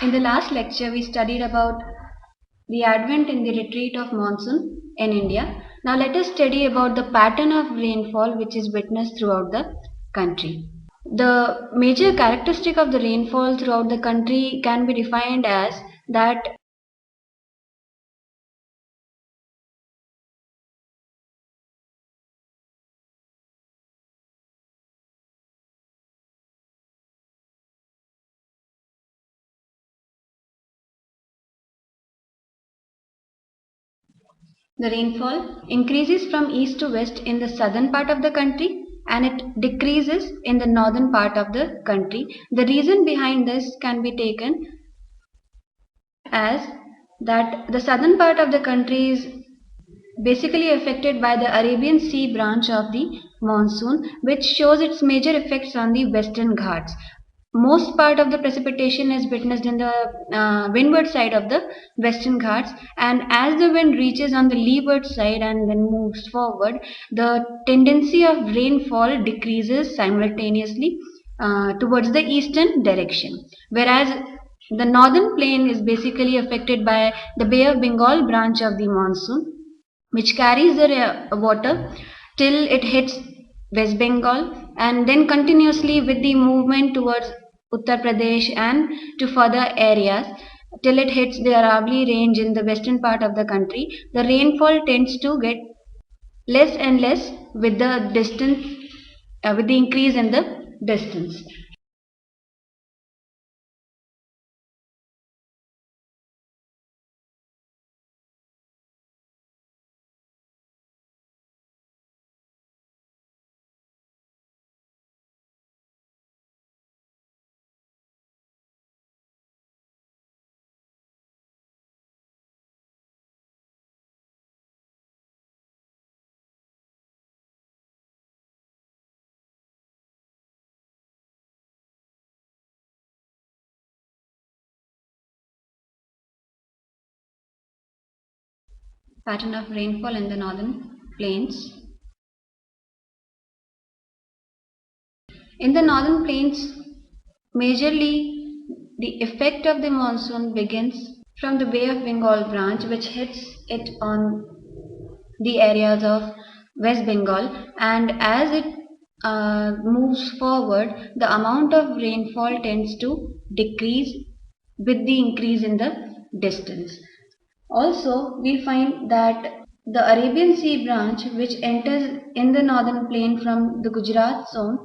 In the last lecture, we studied about the advent and the retreat of monsoon in India. Now let us study about the pattern of rainfall which is witnessed throughout the country. The major characteristic of the rainfall throughout the country can be defined as that the rainfall increases from east to west in the southern part of the country and it decreases in the northern part of the country. The reason behind this can be taken as that the southern part of the country is basically affected by the Arabian Sea branch of the monsoon, which shows its major effects on the Western Ghats. Most part of the precipitation is witnessed in the windward side of the Western Ghats, and as the wind reaches on the leeward side and then moves forward, the tendency of rainfall decreases simultaneously towards the eastern direction, whereas the northern plain is basically affected by the Bay of Bengal branch of the monsoon, which carries the water till it hits West Bengal and then continuously with the movement towards Uttar Pradesh and to further areas till it hits the Aravalli range in the western part of the country. The rainfall tends to get less and less with the distance, with the increase in the distance. Pattern of rainfall in the northern plains. In the northern plains, majorly the effect of the monsoon begins from the Bay of Bengal branch, which hits it on the areas of West Bengal, and as it moves forward, the amount of rainfall tends to decrease with the increase in the distance. Also, we find that the Arabian Sea branch, which enters in the northern plain from the Gujarat zone,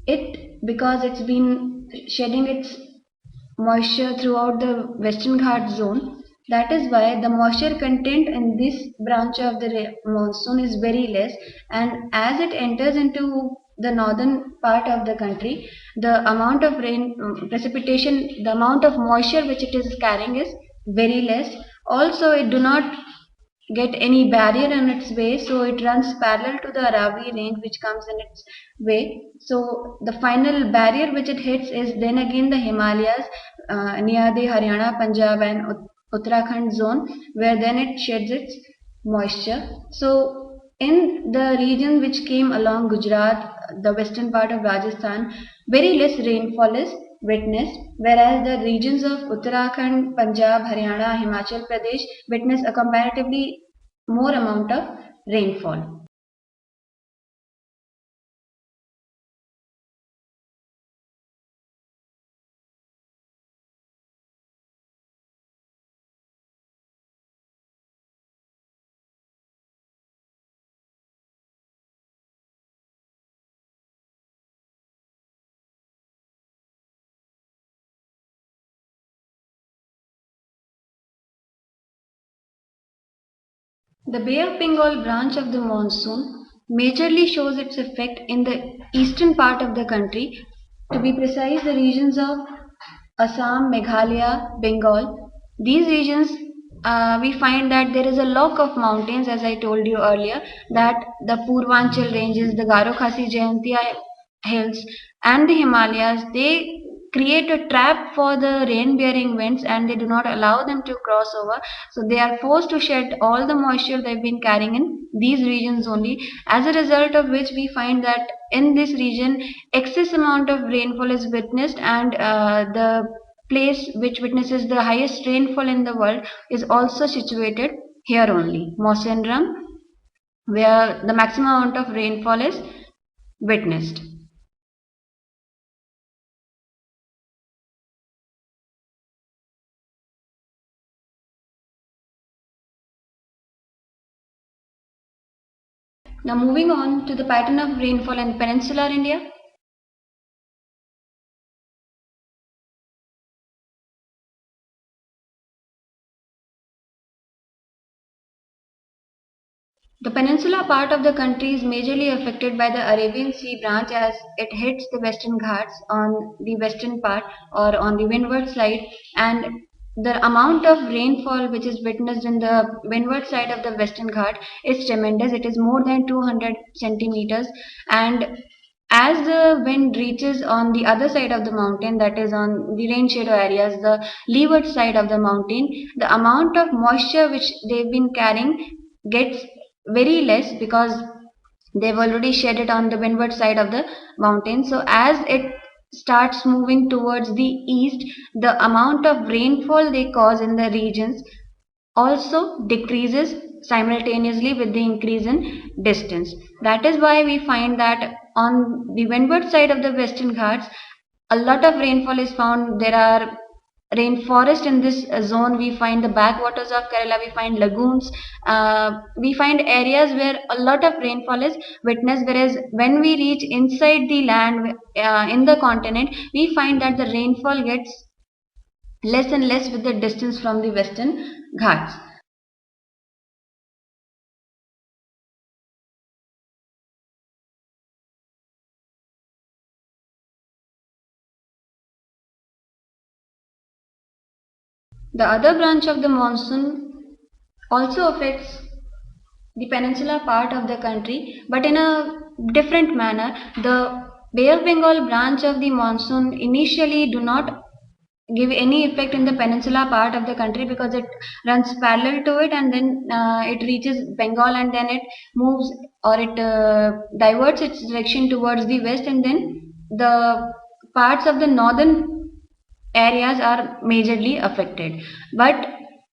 it because it's been shedding its moisture throughout the Western Ghats zone. That is why the moisture content in this branch of the monsoon is very less, and as it enters into the northern part of the country, the amount of rain precipitation, the amount of moisture which it is carrying is very less. Also, it do not get any barrier in its way, so it runs parallel to the Aravalli range which comes in its way. So the final barrier which it hits is then again the Himalayas near the Haryana, Punjab and Uttarakhand zone, where then it sheds its moisture. So in the region which came along Gujarat, the western part of Rajasthan, very less rainfall is witnessed, whereas the regions of Uttarakhand, Punjab, Haryana, Himachal Pradesh witness a comparatively more amount of rainfall. The Bay of Bengal branch of the monsoon majorly shows its effect in the eastern part of the country, to be precise, the regions of Assam, Meghalaya, Bengal. These regions, we find that there is a lock of mountains, as I told you earlier, that the Purvanchal ranges, the Garo Khasi Jayantia hills, and the Himalayas, they create a trap for the rain bearing winds and they do not allow them to cross over, so they are forced to shed all the moisture they've been carrying in these regions only, as a result of which we find that in this region excess amount of rainfall is witnessed and the place which witnesses the highest rainfall in the world is also situated here only, Mawsynram, where the maximum amount of rainfall is witnessed. Now moving on to the pattern of rainfall in peninsular India. The peninsular part of the country is majorly affected by the Arabian Sea branch as it hits the Western Ghats on the western part or on the windward side, and the amount of rainfall which is witnessed in the windward side of the Western Ghat is tremendous. It is more than 200 centimeters, and as the wind reaches on the other side of the mountain, that is on the rain shadow areas, the leeward side of the mountain, the amount of moisture which they've been carrying gets very less because they've already shed it on the windward side of the mountain. So as it starts moving towards the east, the amount of rainfall they cause in the regions also decreases simultaneously with the increase in distance. That is why we find that on the windward side of the Western Ghats, a lot of rainfall is found. There are rainforest in this zone. We find the backwaters of Kerala, we find lagoons, we find areas where a lot of rainfall is witnessed, whereas when we reach inside the land in the continent, we find that the rainfall gets less and less with the distance from the Western Ghats. The other branch of the monsoon also affects the peninsular part of the country, but in a different manner. The Bay of Bengal branch of the monsoon initially do not give any effect in the peninsular part of the country because it runs parallel to it, and then it reaches Bengal, and then it moves or it diverts its direction towards the west, and then the parts of the northern areas are majorly affected. But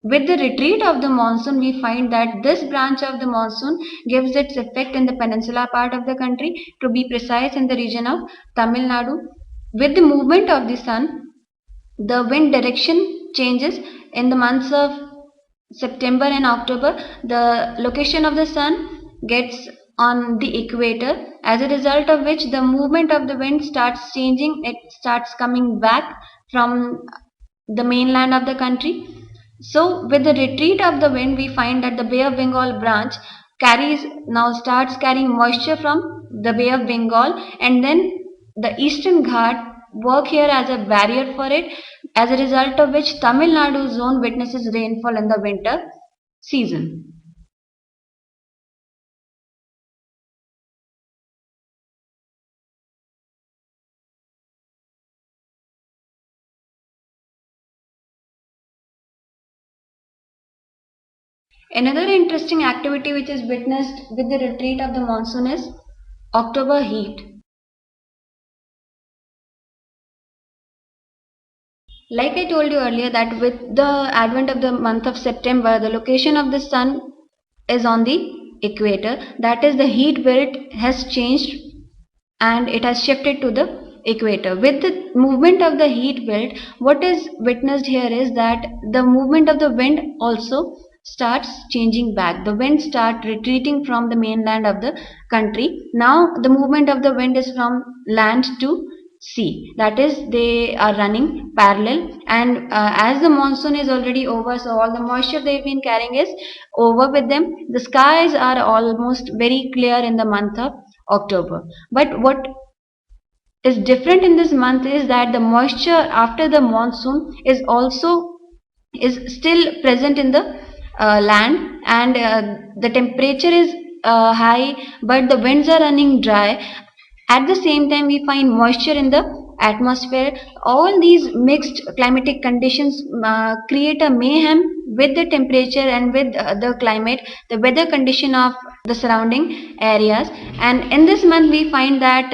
with the retreat of the monsoon, we find that this branch of the monsoon gives its effect in the peninsular part of the country, to be precise in the region of Tamil Nadu. With the movement of the sun, the wind direction changes in the months of September and October. The location of the sun gets on the equator, as a result of which the movement of the wind starts changing. It starts coming back from the mainland of the country. So with the retreat of the wind, we find that the Bay of Bengal branch starts carrying moisture from the Bay of Bengal, and then the Eastern Ghat work here as a barrier for it, as a result of which Tamil Nadu zone witnesses rainfall in the winter season. Another interesting activity which is witnessed with the retreat of the monsoon is October heat. Like I told you earlier, that with the advent of the month of September, the location of the sun is on the equator. That is, the heat belt has changed and it has shifted to the equator. With the movement of the heat belt, what is witnessed here is that the movement of the wind also starts changing back. The wind start retreating from the mainland of the country. Now the movement of the wind is from land to sea, that is, they are running parallel, and as the monsoon is already over, so all the moisture they've been carrying is over with them. The skies are almost very clear in the month of October. But what is different in this month is that the moisture after the monsoon is still present in the land, and the temperature is high, but the winds are running dry. At the same time, we find moisture in the atmosphere. All these mixed climatic conditions create a mayhem with the temperature and with the climate, the weather condition of the surrounding areas. And in this month, we find that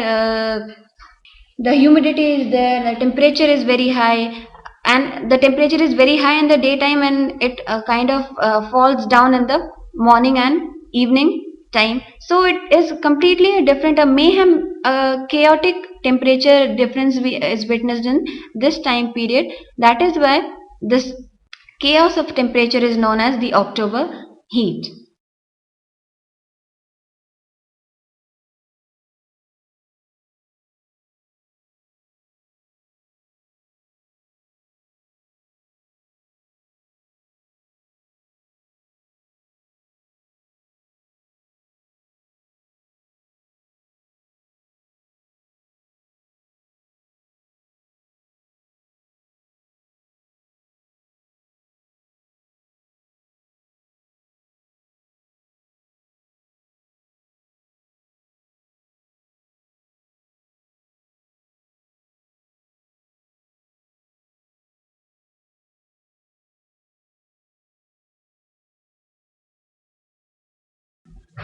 the humidity is there, the temperature is very high, and the temperature is very high in the daytime, and it kind of falls down in the morning and evening time. So it is completely a different, a mayhem, a chaotic temperature difference is witnessed in this time period. That is why this chaos of temperature is known as the October heat.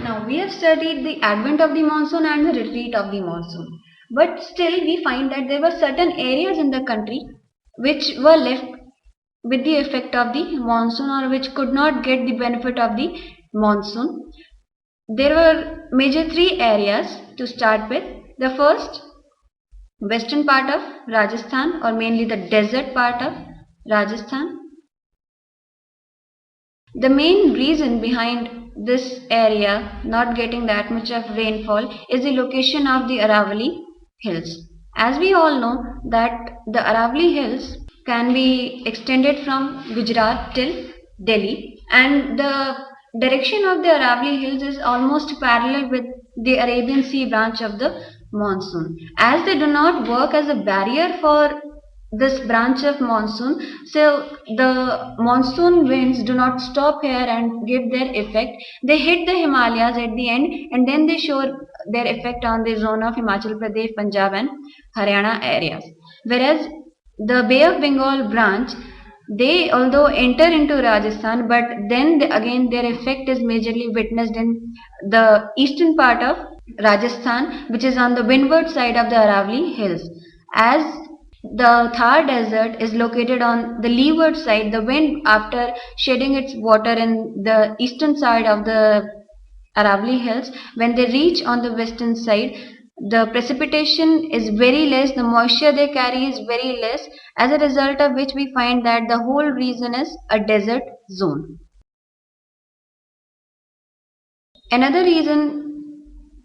Now we have studied the advent of the monsoon and the retreat of the monsoon. But still we find that there were certain areas in the country which were left with the effect of the monsoon, or which could not get the benefit of the monsoon. There were major three areas to start with. The first, western part of Rajasthan, or mainly the desert part of Rajasthan. The main reason behind this area not getting that much of rainfall is the location of the Aravalli Hills. As we all know that the Aravalli Hills can be extended from Gujarat till Delhi, and the direction of the Aravalli Hills is almost parallel with the Arabian Sea branch of the monsoon. As they do not work as a barrier for this branch of monsoon, so the monsoon winds do not stop here and give their effect. They hit the Himalayas at the end, and then they show their effect on the zone of Himachal Pradesh, Punjab and Haryana areas. Whereas the Bay of Bengal branch, they although enter into Rajasthan, but then again their effect is majorly witnessed in the eastern part of Rajasthan, which is on the windward side of the Aravalli Hills. As the Thar Desert is located on the leeward side, the wind, after shedding its water in the eastern side of the Aravalli Hills, when they reach on the western side, the precipitation is very less, the moisture they carry is very less, as a result of which we find that the whole region is a desert zone. Another reason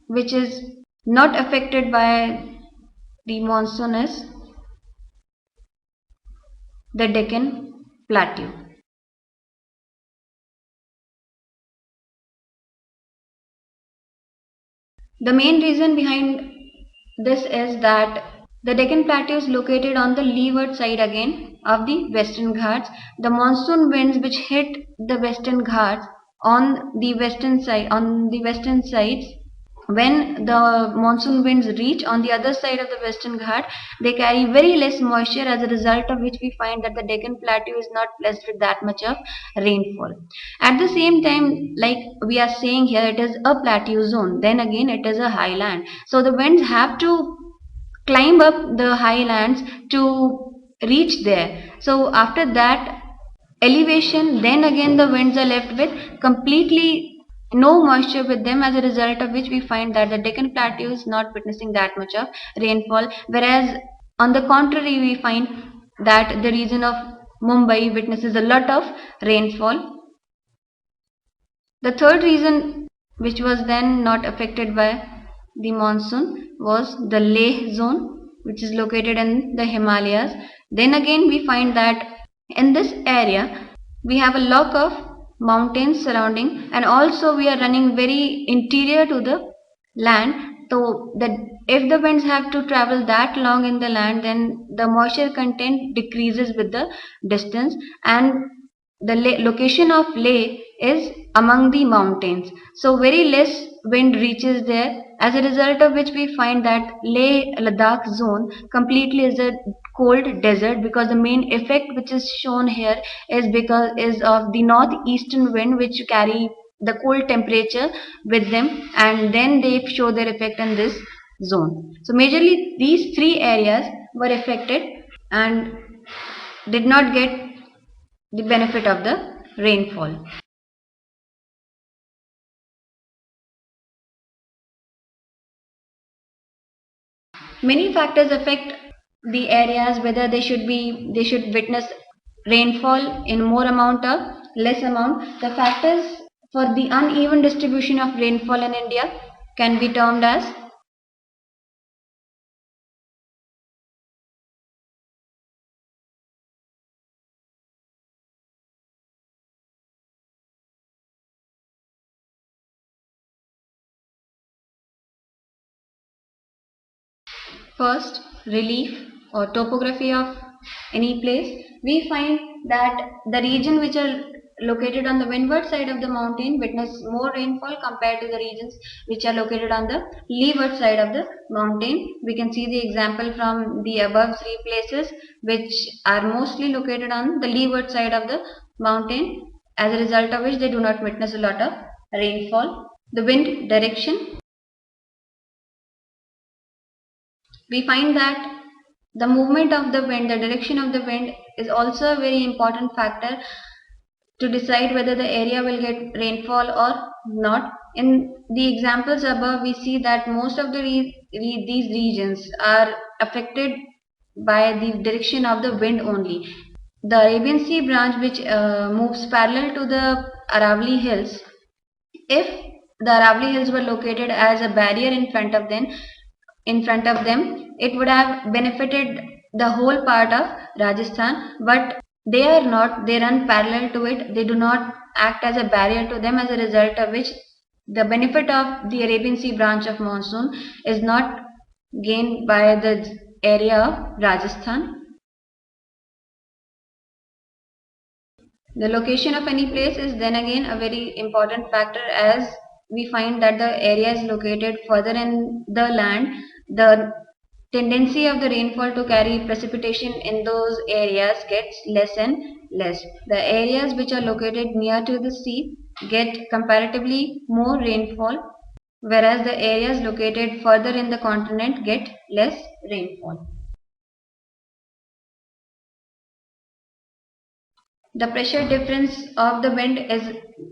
which is not affected by the monsoon is the Deccan Plateau. The main reason behind this is that the Deccan Plateau is located on the leeward side again of the Western Ghats. The monsoon winds which hit the Western Ghats on the western sides, when the monsoon winds reach on the other side of the Western Ghat, they carry very less moisture, as a result of which we find that the Deccan Plateau is not blessed with that much of rainfall. At the same time, like we are saying here, it is a plateau zone, then again it is a highland. So the winds have to climb up the highlands to reach there. So after that elevation, then again the winds are left with completely no moisture with them, as a result of which we find that the Deccan Plateau is not witnessing that much of rainfall, whereas on the contrary we find that the region of Mumbai witnesses a lot of rainfall. The third reason which was then not affected by the monsoon was the Leh zone, which is located in the Himalayas. Then again we find that in this area we have a lot of mountains surrounding, and also we are running very interior to the land, so that if the winds have to travel that long in the land, then the moisture content decreases with the distance, and the location of Leh is among the mountains, so very less wind reaches there, as a result of which we find that Leh Ladakh zone completely is a cold desert, because the main effect which is shown here is of the northeastern wind, which carry the cold temperature with them, and then they show their effect in this zone. So majorly these three areas were affected, and did not get the benefit of the rainfall. Many factors affect the areas whether they should witness rainfall in more amount or less amount. The factors for the uneven distribution of rainfall in India can be termed as first, relief or topography of any place. We find that the region which are located on the windward side of the mountain witness more rainfall compared to the regions which are located on the leeward side of the mountain. We can see the example from the above three places which are mostly located on the leeward side of the mountain, as a result of which they do not witness a lot of rainfall. The wind direction, we find that the movement of the wind, the direction of the wind is also a very important factor to decide whether the area will get rainfall or not. In the examples above, we see that most of these regions are affected by the direction of the wind only. The Arabian Sea branch, which moves parallel to the Aravalli Hills, if the Aravalli Hills were located as a barrier in front of them, it would have benefited the whole part of Rajasthan, but they are not, they run parallel to it, they do not act as a barrier to them, as a result of which the benefit of the Arabian Sea branch of monsoon is not gained by the area of Rajasthan. The location of any place is then again a very important factor, as we find that the area is located further in the land, the tendency of the rainfall to carry precipitation in those areas gets less and less. The areas which are located near to the sea get comparatively more rainfall, whereas the areas located further in the continent get less rainfall. The pressure difference of the wind is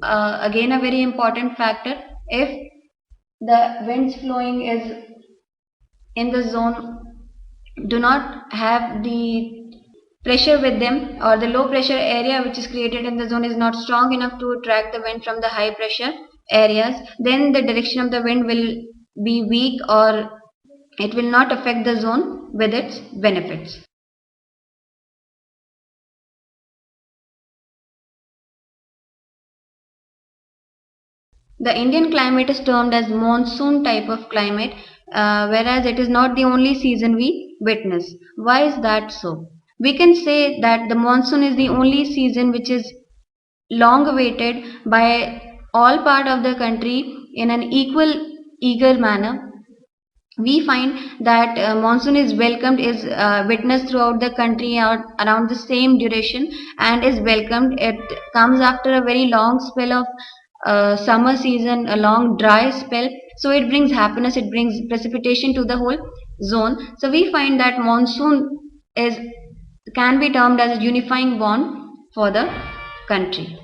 again a very important factor. If the winds flowing is in the zone do not have the pressure with them, or the low pressure area which is created in the zone is not strong enough to attract the wind from the high pressure areas, then the direction of the wind will be weak, or it will not affect the zone with its benefits. The Indian climate is termed as monsoon type of climate, whereas it is not the only season we witness. Why is that so? We can say that the monsoon is the only season which is long awaited by all part of the country in an eager manner. We find that monsoon is welcomed, is witnessed throughout the country around the same duration, and is welcomed. It comes after a very long spell of summer season, a long dry spell, so it brings happiness, it brings precipitation to the whole zone. So we find that monsoon is can be termed as a unifying bond for the country.